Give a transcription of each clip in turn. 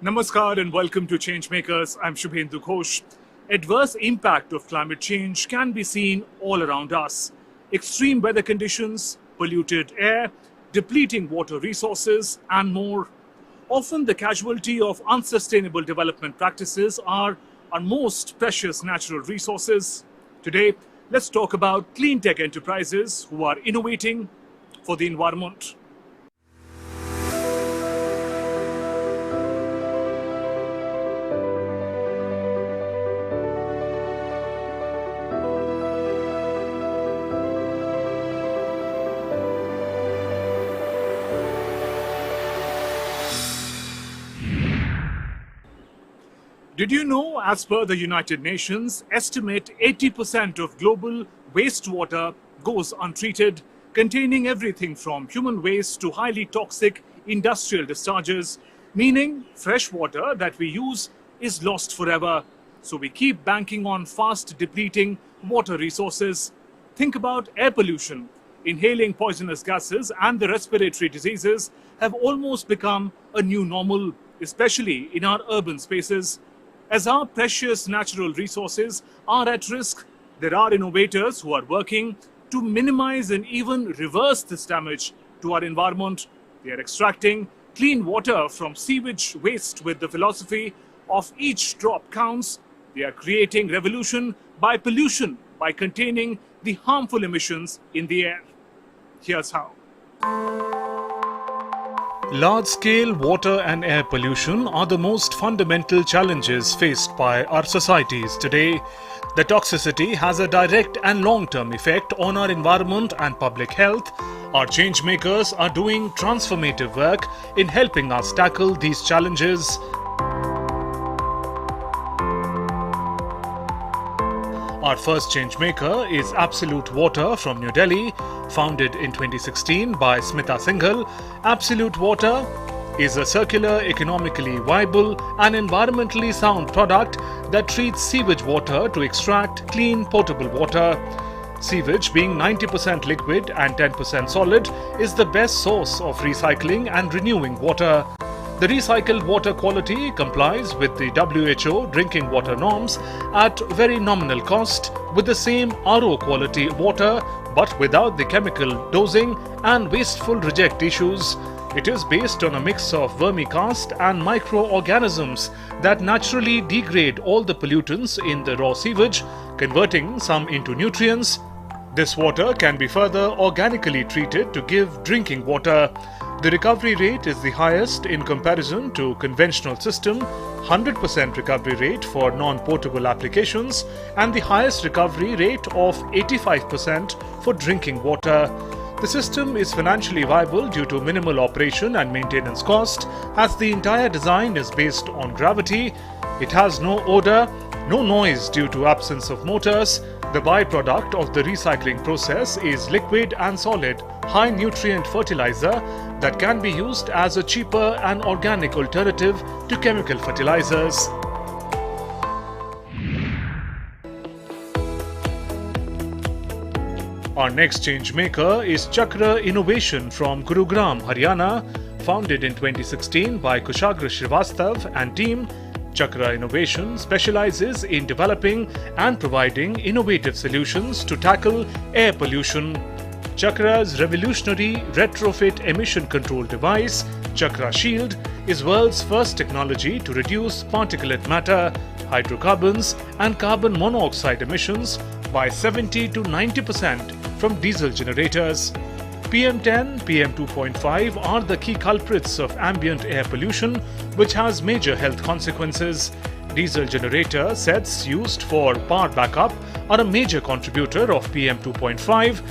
Namaskar and welcome to ChangeMakers. I'm Shubhendu Ghosh. Adverse impact of climate change can be seen all around us. Extreme weather conditions, polluted air, depleting water resources, and more. Often the casualty of unsustainable development practices are our most precious natural resources. Today, let's talk about clean tech enterprises who are innovating for the environment. Did you know, as per the United Nations, estimate 80% of global wastewater goes untreated, containing everything from human waste to highly toxic industrial discharges, meaning fresh water that we use is lost forever. So we keep banking on fast depleting water resources. Think about air pollution. Inhaling poisonous gases and the respiratory diseases have almost become a new normal, especially in our urban spaces. As our precious natural resources are at risk, there are innovators who are working to minimize and even reverse this damage to our environment. They are extracting clean water from sewage waste with the philosophy of each drop counts. They are creating revolution by pollution, by containing the harmful emissions in the air. Here's how. Large-scale water and air pollution are the most fundamental challenges faced by our societies today. The toxicity has a direct and long-term effect on our environment and public health. Our ChangeMakers are doing transformative work in helping us tackle these challenges. Our first ChangeMaker is Absolute Water from New Delhi, founded in 2016 by Smita Singhal. Absolute Water is a circular, economically viable and environmentally sound product that treats sewage water to extract clean, potable water. Sewage, being 90% liquid and 10% solid, is the best source of recycling and renewing water. The recycled water quality complies with the WHO drinking water norms at very nominal cost, with the same RO quality water but without the chemical dosing and wasteful reject issues. It is based on a mix of vermicast and microorganisms that naturally degrade all the pollutants in the raw sewage, converting some into nutrients. This water can be further organically treated to give drinking water. The recovery rate is the highest in comparison to conventional system, 100% recovery rate for non-potable applications, and the highest recovery rate of 85% for drinking water. The system is financially viable due to minimal operation and maintenance cost, as the entire design is based on gravity. It has no odor, no noise due to absence of motors. The byproduct of the recycling process is liquid and solid, high nutrient fertilizer that can be used as a cheaper and organic alternative to chemical fertilizers. Our next ChangeMaker is Chakra Innovation from Gurugram, Haryana, founded in 2016 by Kushagra Srivastav and team. Chakra Innovation specializes in developing and providing innovative solutions to tackle air pollution. Chakra's revolutionary retrofit emission control device, Chakra Shield, is world's first technology to reduce particulate matter, hydrocarbons and carbon monoxide emissions by 70 to 90% from diesel generators. PM10, PM2.5 are the key culprits of ambient air pollution, which has major health consequences. Diesel generator sets used for power backup are a major contributor of PM2.5.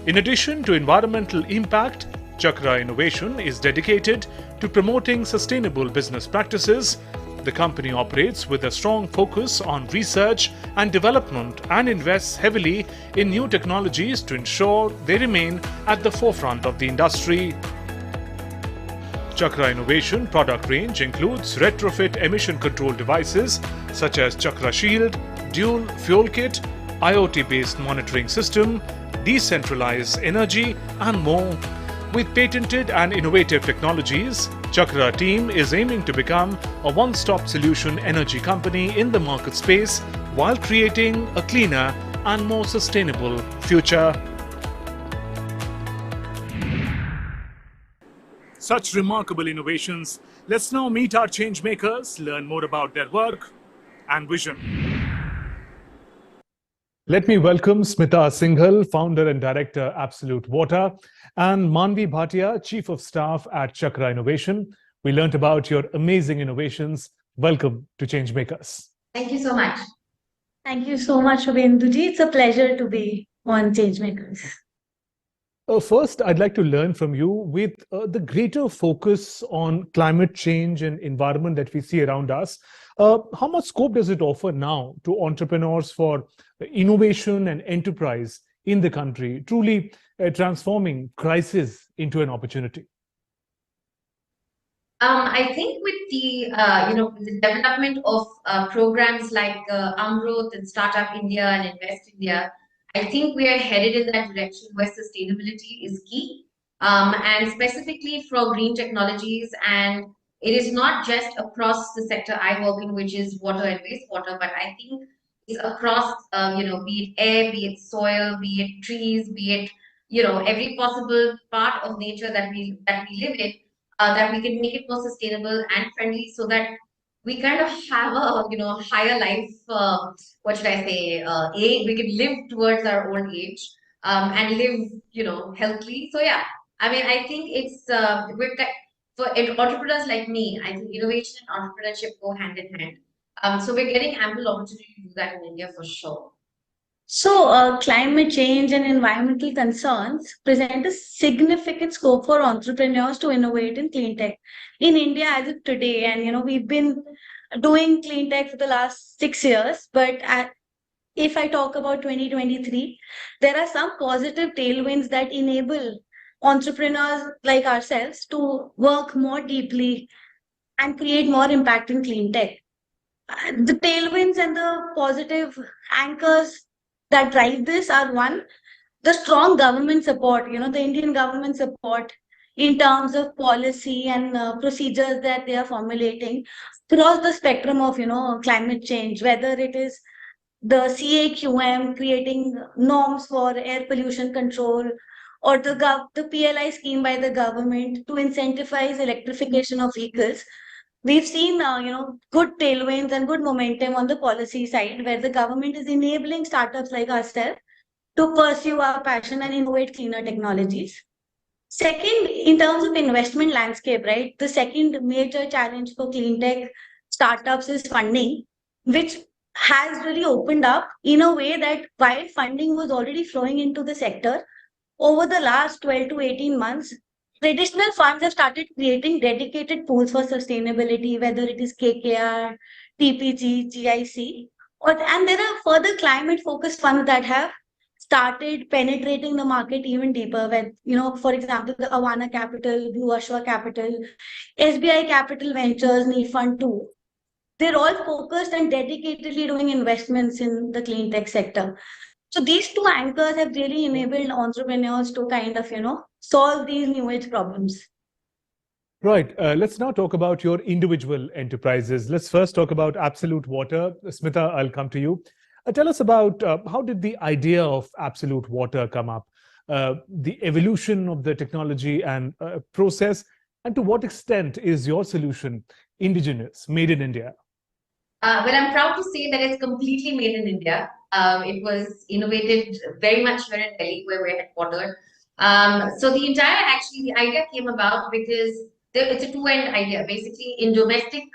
In addition to environmental impact, Chakra Innovation is dedicated to promoting sustainable business practices. The company operates with a strong focus on research and development and invests heavily in new technologies to ensure they remain at the forefront of the industry. Chakra Innovation product range includes retrofit emission control devices such as Chakra Shield, Dual Fuel Kit, IoT-based monitoring system, decentralized energy and more. With patented and innovative technologies, Chakra team is aiming to become a one-stop solution energy company in the market space while creating a cleaner and more sustainable future. Such remarkable innovations. Let's now meet our ChangeMakers, learn more about their work and vision. Let me welcome Smita Singhal, founder and director, Absolute Water, and Manvi Bhatia, chief of staff at Chakra Innovation. We learnt about your amazing innovations. Welcome to ChangeMakers. Thank you so much. Thank you so much, Shubhenduji. It's a pleasure to be on ChangeMakers. First, I'd like to learn from you with the greater focus on climate change and environment that we see around us. How much scope does it offer now to entrepreneurs for innovation and enterprise in the country, truly transforming crisis into an opportunity? I think with the with the development of programs like Amrut and Startup India and Invest India, I think we are headed in that direction where sustainability is key, and specifically for green technologies. And it is not just across the sector I work in, which is water and wastewater, but I think it's across be it air, be it soil, be it trees, be it every possible part of nature that we live in, that we can make it more sustainable and friendly so that we kind of have a higher life, what should I say, we can live towards our old age, and live healthily. So yeah, I mean, I think it's for entrepreneurs like me, I think innovation and entrepreneurship go hand in hand. So we're getting ample opportunity to do that in India for sure. So, climate change and environmental concerns present a significant scope for entrepreneurs to innovate in clean tech in India as of today. And we've been doing clean tech for the last 6 years. But if I talk about 2023, there are some positive tailwinds that enable entrepreneurs like ourselves to work more deeply and create more impact in clean tech. The tailwinds and the positive anchors that drive this are: one, the strong government support, the Indian government support in terms of policy and procedures that they are formulating across the spectrum of, climate change, whether it is the CAQM creating norms for air pollution control, or the PLI scheme by the government to incentivize electrification of vehicles. We've seen, good tailwinds and good momentum on the policy side, where the government is enabling startups like ourselves to pursue our passion and innovate cleaner technologies. Second, in terms of investment landscape, right, the second major challenge for clean tech startups is funding, which has really opened up in a way that while funding was already flowing into the sector, over the last 12 to 18 months, traditional funds have started creating dedicated pools for sustainability, whether it is KKR, TPG, GIC, and there are further climate-focused funds that have started penetrating the market even deeper. With, for example, the Avana Capital, Blue Ashwa Capital, SBI Capital Ventures, Need Fund 2. They're all focused and dedicatedly doing investments in the clean tech sector. So these two anchors have really enabled entrepreneurs to kind of, solve these new age problems. Right. Let's now talk about your individual enterprises. Let's first talk about Absolute Water. Smita, I'll come to you. Tell us about how did the idea of Absolute Water come up, the evolution of the technology and process, and to what extent is your solution indigenous, made in India? Well, I'm proud to say that it's completely made in India. It was innovated very much here in Delhi, where we're headquartered. So the idea came about because it's a two-end idea. Basically, in domestic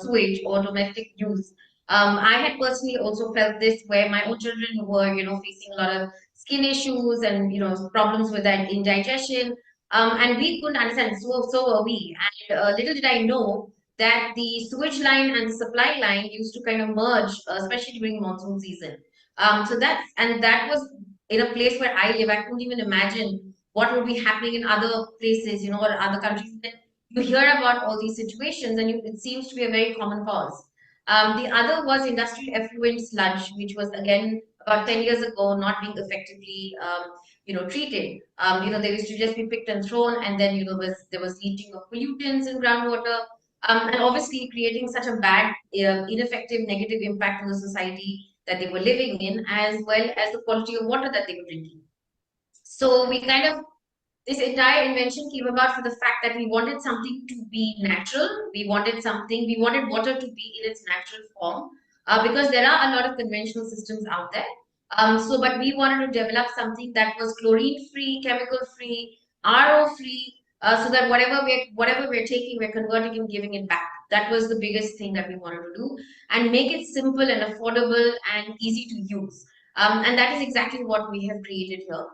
sewage or domestic use, I had personally also felt this, where my own children were, facing a lot of skin issues and, problems with that indigestion. And we couldn't understand, so were we. And little did I know that the sewage line and the supply line used to kind of merge, especially during monsoon season. That was in a place where I live. I couldn't even imagine what would be happening in other places, or other countries. You hear about all these situations, and it seems to be a very common cause. The other was industrial effluent sludge, which was again about 10 years ago not being effectively treated. They used to just be picked and thrown, and then there was leaching of pollutants in groundwater, and obviously creating such a bad, ineffective, negative impact on the society that they were living in, as well as the quality of water that they were drinking. So this entire invention came about for the fact that we wanted something to be natural. We wanted water to be in its natural form, because there are a lot of conventional systems out there. But we wanted to develop something that was chlorine free, chemical free, RO free, so that whatever we're taking, we're converting and giving it back. That was the biggest thing that we wanted to do, and make it simple and affordable and easy to use. And that is exactly what we have created here,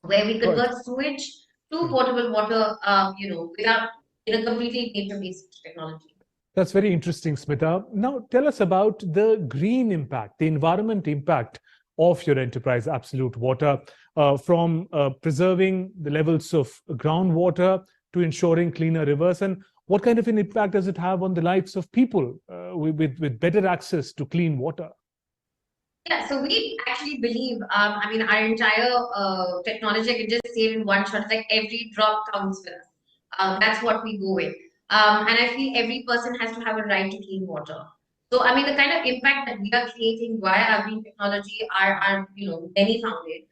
where we Right. convert sewage to potable water, without in a completely nature-based technology. That's very interesting, Smita. Now, tell us about the green impact, the environment impact of your enterprise, Absolute Water, from preserving the levels of groundwater to ensuring cleaner rivers, and what kind of an impact does it have on the lives of people with better access to clean water? Yeah, so we actually believe, our entire technology, I can just say it in one shot, it's like every drop counts for us. That's what we go with. And I feel every person has to have a right to clean water. So, the kind of impact that we are creating via our green technology are many founded.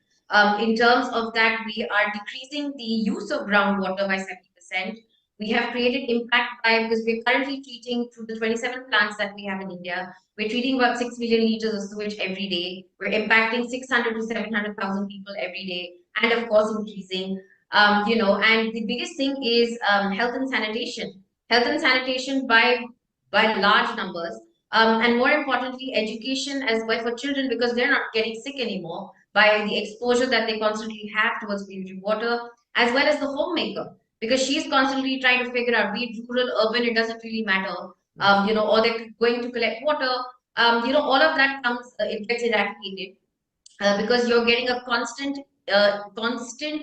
In terms of that, we are decreasing the use of groundwater by 70%. We have created impact because we're currently treating through the 27 plants that we have in India. We're treating about 6 million liters of sewage every day. We're impacting 600 to 700,000 people every day, and of course, increasing. And the biggest thing is health and sanitation. Health and sanitation by large numbers, and more importantly, education as well for children, because they're not getting sick anymore by the exposure that they constantly have towards polluted water, as well as the homemaker, because she's constantly trying to figure out, be it rural, urban, it doesn't really matter. Or they're going to collect water. All of that it gets eradicated, because you're getting a constant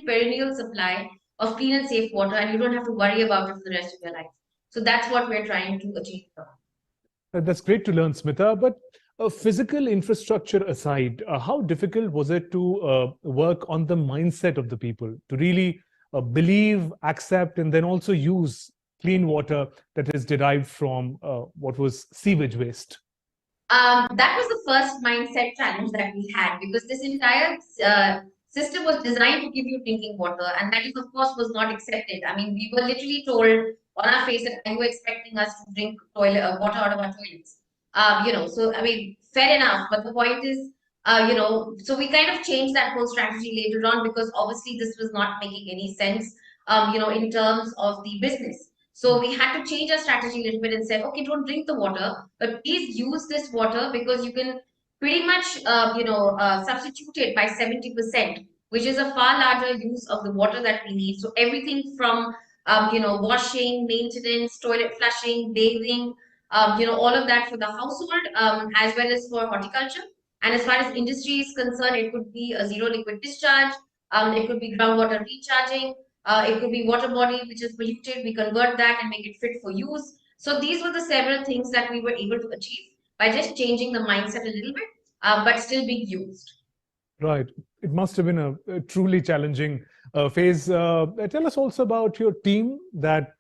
perennial supply of clean and safe water, and you don't have to worry about it for the rest of your life. So that's what we're trying to achieve here. That's great to learn, Smita. But physical infrastructure aside, how difficult was it to work on the mindset of the people to really believe, accept, and then also use clean water that is derived from what was sewage waste? That was the first mindset challenge that we had, because this entire system was designed to give you drinking water, and that is, of course, was not accepted. We were literally told on our face that, are you expecting us to drink water out of our toilets? Fair enough, but the point is, so we kind of changed that whole strategy later on, because obviously this was not making any sense, in terms of the business. So we had to change our strategy a little bit and said, okay, don't drink the water, but please use this water, because you can pretty much, substitute it by 70%, which is a far larger use of the water that we need. So everything from, washing, maintenance, toilet flushing, bathing, all of that for the household, as well as for horticulture. And as far as industry is concerned, it could be a zero liquid discharge, it could be groundwater recharging, it could be water body which is polluted. We convert that and make it fit for use. So these were the several things that we were able to achieve by just changing the mindset a little bit, but still being used. Right. It must have been a truly challenging phase. Tell us also about your team that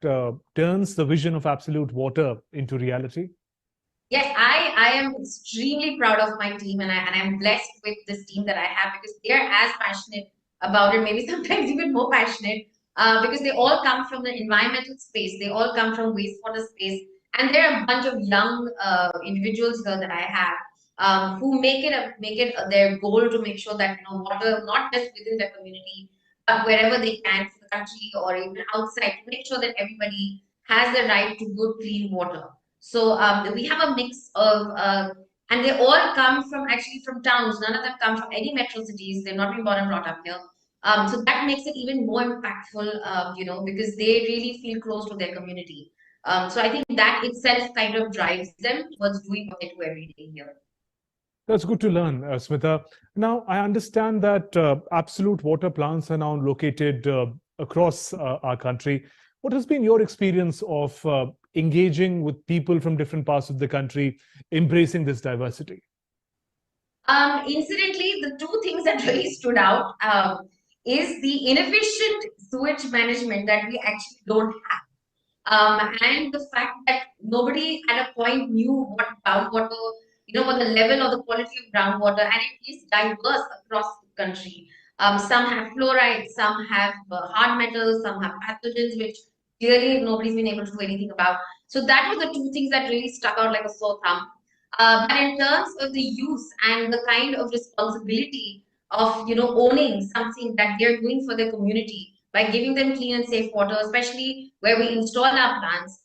turns the vision of Absolute Water into reality. Yes, I am extremely proud of my team, and I'm blessed with this team that I have, because they are as passionate about it, maybe sometimes even more passionate, because they all come from the environmental space, they all come from wastewater space, and there are a bunch of young individuals here that I have, who make it their goal to make sure that water, not just within their community, but wherever they can for the country or even outside, to make sure that everybody has the right to good clean water. So we have a mix of, and they all come from towns. None of them come from any metro cities. They've not been born and brought up here. So that makes it even more impactful, because they really feel close to their community. So I think that itself kind of drives them towards doing what they do every day here. That's good to learn, Smita. Now, I understand that Absolute Water plants are now located across our country. What has been your experience of engaging with people from different parts of the country, embracing this diversity? Incidentally, the two things that really stood out, is the inefficient sewage management that we actually don't have. And the fact that nobody at a point knew what groundwater, what the level or the quality of groundwater, and it is diverse across the country. Some have fluoride, some have hard metals, some have pathogens, which clearly nobody's been able to do anything about. So that were the two things that really stuck out like a sore thumb. But in terms of the use and the kind of responsibility of owning something that they're doing for their community by giving them clean and safe water, especially where we install our plants,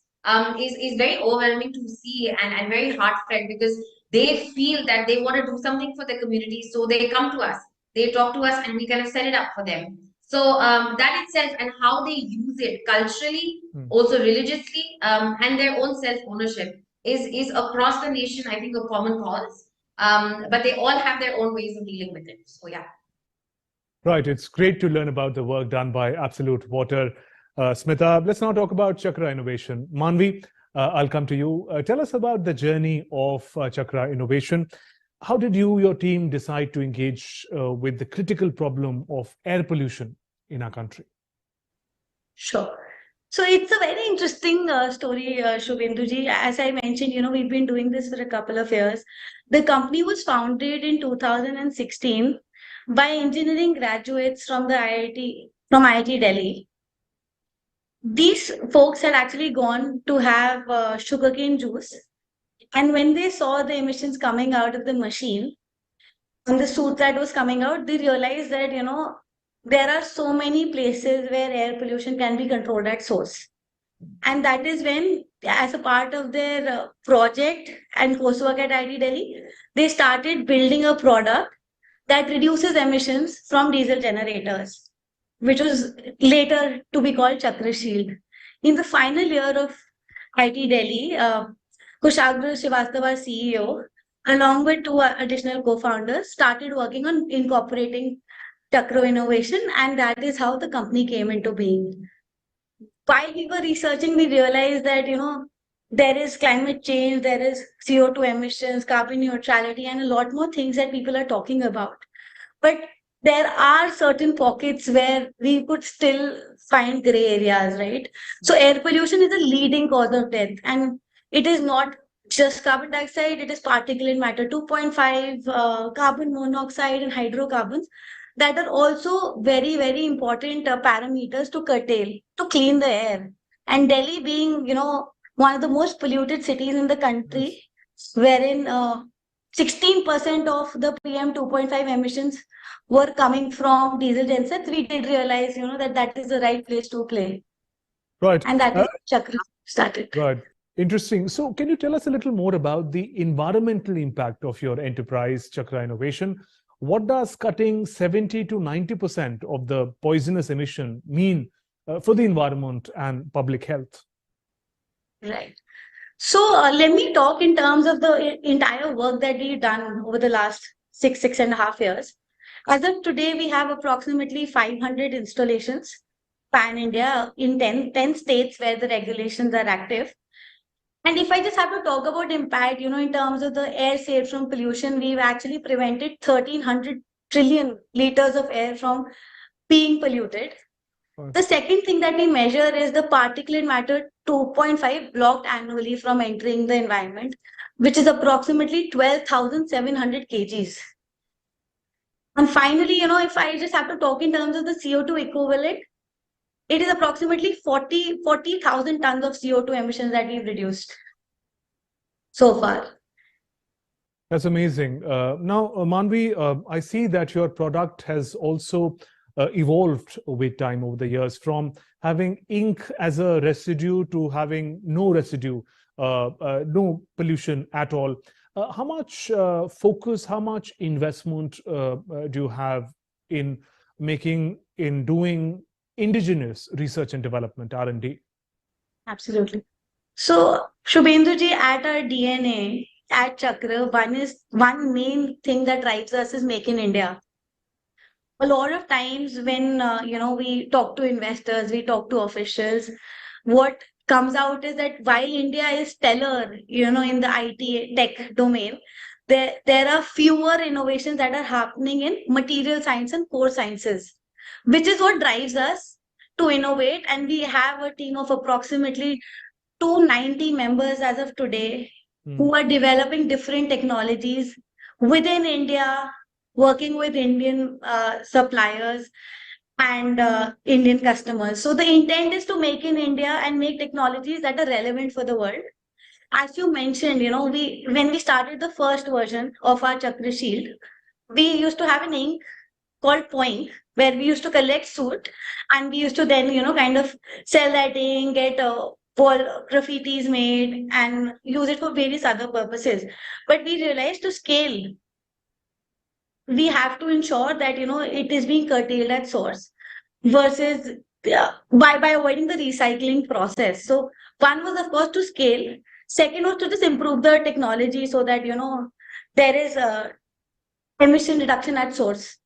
is very overwhelming to see and very heartfelt, because they feel that they want to do something for their community. So they come to us, they talk to us, and we kind of set it up for them. So that itself, and how they use it culturally, also religiously, and their own self-ownership is across the nation, I think, a common cause. But they all have their own ways of dealing with it. So yeah. Right. It's great to learn about the work done by Absolute Water. Smita, let's now talk about Chakra Innovation. Manvi, I'll come to you. Tell us about the journey of Chakra Innovation. How did your team decide to engage with the critical problem of air pollution in our country? Sure. So it's a very interesting story, Shubhenduji. As I mentioned, we've been doing this for a couple of years. The company was founded in 2016 by engineering graduates from IIT Delhi. These folks had actually gone to have sugarcane juice, and when they saw the emissions coming out of the machine and the soot that was coming out, they realized that there are so many places where air pollution can be controlled at source. And that is when, as a part of their project and coursework at IIT Delhi, they started building a product that reduces emissions from diesel generators, which was later to be called Chakra Shield. In the final year of IIT Delhi, Kushagra Srivastava, our CEO, along with two additional co-founders, started working on incorporating Chakra Innovation, and that is how the company came into being. While we were researching, we realized that, there is climate change, there is CO2 emissions, carbon neutrality, and a lot more things that people are talking about. But there are certain pockets where we could still find gray areas, right? So air pollution is a leading cause of death, and it is not just carbon dioxide, it is particulate matter 2.5, carbon monoxide, and hydrocarbons that are also very, very important parameters to curtail, to clean the air. And Delhi being, one of the most polluted cities in the country, wherein 16% of the PM 2.5 emissions were coming from diesel gensets, we did realize, that is the right place to play. Right. And that is Chakra started. Right. Interesting. So can you tell us a little more about the environmental impact of your enterprise, Chakra Innovation? What does cutting 70 to 90% of the poisonous emission mean for the environment and public health? Right. So let me talk in terms of the entire work that we've done over the last 6.5 years. As of today, we have approximately 500 installations pan-India in 10 states where the regulations are active. And if I just have to talk about impact, in terms of the air saved from pollution, we've actually prevented 1,300 trillion liters of air from being polluted. The second thing that we measure is the particulate matter 2.5 blocked annually from entering the environment, which is approximately 12,700 kgs. And finally, if I just have to talk in terms of the CO2 equivalent, it is approximately 40,000 tons of CO2 emissions that we've reduced so far. That's amazing. Now, Manvi, I see that your product has also evolved with time over the years, from having ink as a residue to having no residue, no pollution at all. How much focus, how much investment do you have in doing indigenous research and development, R&D? Absolutely. So, Shubhenduji, at our DNA, at Chakra, one main thing that drives us is Make in India. A lot of times when we talk to investors, we talk to officials, what comes out is that while India is stellar, in the IT tech domain, there are fewer innovations that are happening in material science and core sciences, which is what drives us to innovate. And we have a team of approximately 290 members as of today who are developing different technologies within India, working with Indian suppliers and Indian customers. So the intent is to make in India and make technologies that are relevant for the world. As you mentioned, when we started the first version of our Chakra Shield, we used to have an ink called Point, where we used to collect soot and we used to then, kind of sell that ink, get wall graffitis made and use it for various other purposes. But we realized to scale, we have to ensure that, it is being curtailed at source versus by avoiding the recycling process. So one was, of course, to scale. Second was to just improve the technology so that, there is a emission reduction at source.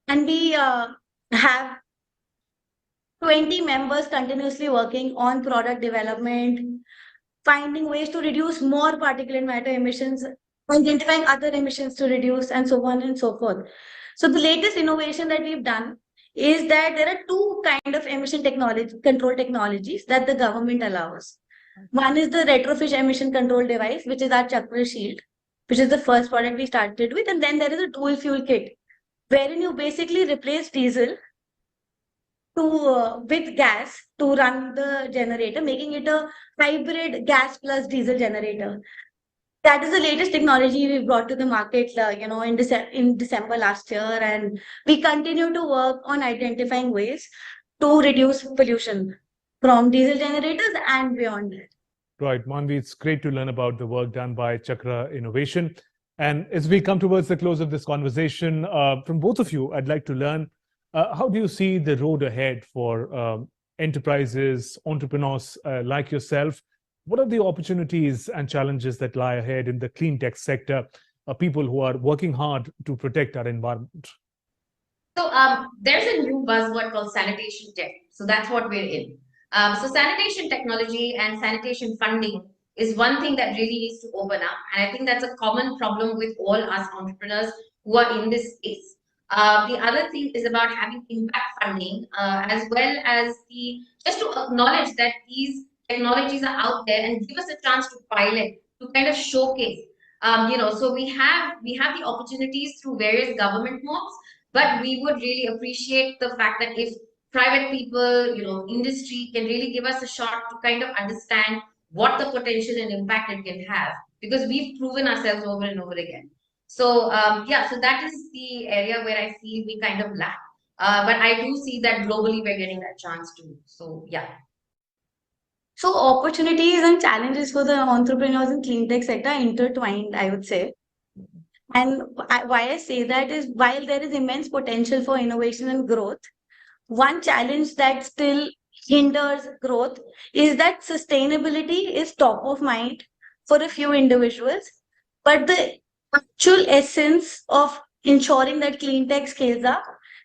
And we have 20 members continuously working on product development, finding ways to reduce more particulate matter emissions, identifying other emissions to reduce, and so on and so forth. So the latest innovation that we've done is that there are two kind of emission control technologies that the government allows. One is the retrofish emission control device, which is our Chakra Shield, which is the first product we started with. And then there is a dual fuel kit, wherein you basically replace diesel with gas to run the generator, making it a hybrid gas plus diesel generator. That is the latest technology we brought to the market, in December last year, and we continue to work on identifying ways to reduce pollution from diesel generators and beyond it. Right, Manvi, it's great to learn about the work done by Chakra Innovation. And as we come towards the close of this conversation, from both of you, I'd like to learn, how do you see the road ahead for enterprises, entrepreneurs like yourself? What are the opportunities and challenges that lie ahead in the clean tech sector, people who are working hard to protect our environment? So there's a new buzzword called sanitation tech. So that's what we're in. So sanitation technology and sanitation funding is one thing that really needs to open up. And I think that's a common problem with all us entrepreneurs who are in this space. The other thing is about having impact funding, as well as just to acknowledge that these technologies are out there and give us a chance to pilot, to kind of showcase. So we have the opportunities through various government modes, but we would really appreciate the fact that if private people, industry can really give us a shot to kind of understand what the potential and impact it can have, because we've proven ourselves over and over again. So so that is the area where I feel we kind of lack. But I do see that globally we're getting that chance too. So yeah. So opportunities and challenges for the entrepreneurs in clean tech sector are intertwined, I would say. And why I say that is, while there is immense potential for innovation and growth, one challenge that still hinders growth is that sustainability is top of mind for a few individuals, but the actual essence of ensuring that clean tech scales up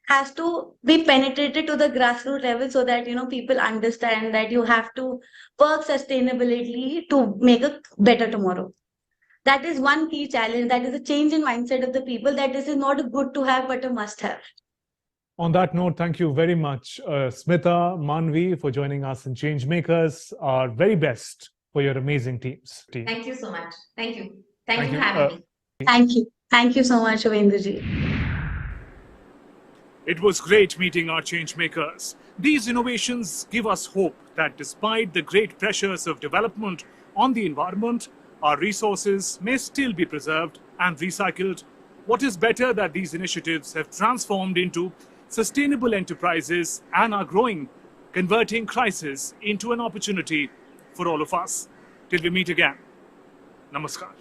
has to be penetrated to the grassroots level, so that people understand that you have to work sustainably to make a better tomorrow. That is one key challenge. That is a change in mindset of the people, that this is not a good to have but a must have. On that note, thank you very much, Smita, Manvi, for joining us in ChangeMakers. Our very best for your amazing teams. Thank you so much. Thank you. Thank you for having me. Thank you. Thank you so much, Ravindraji. It was great meeting our ChangeMakers. These innovations give us hope that despite the great pressures of development on the environment, our resources may still be preserved and recycled. What is better that these initiatives have transformed into sustainable enterprises and are growing, converting crisis into an opportunity for all of us. Till we meet again. Namaskar.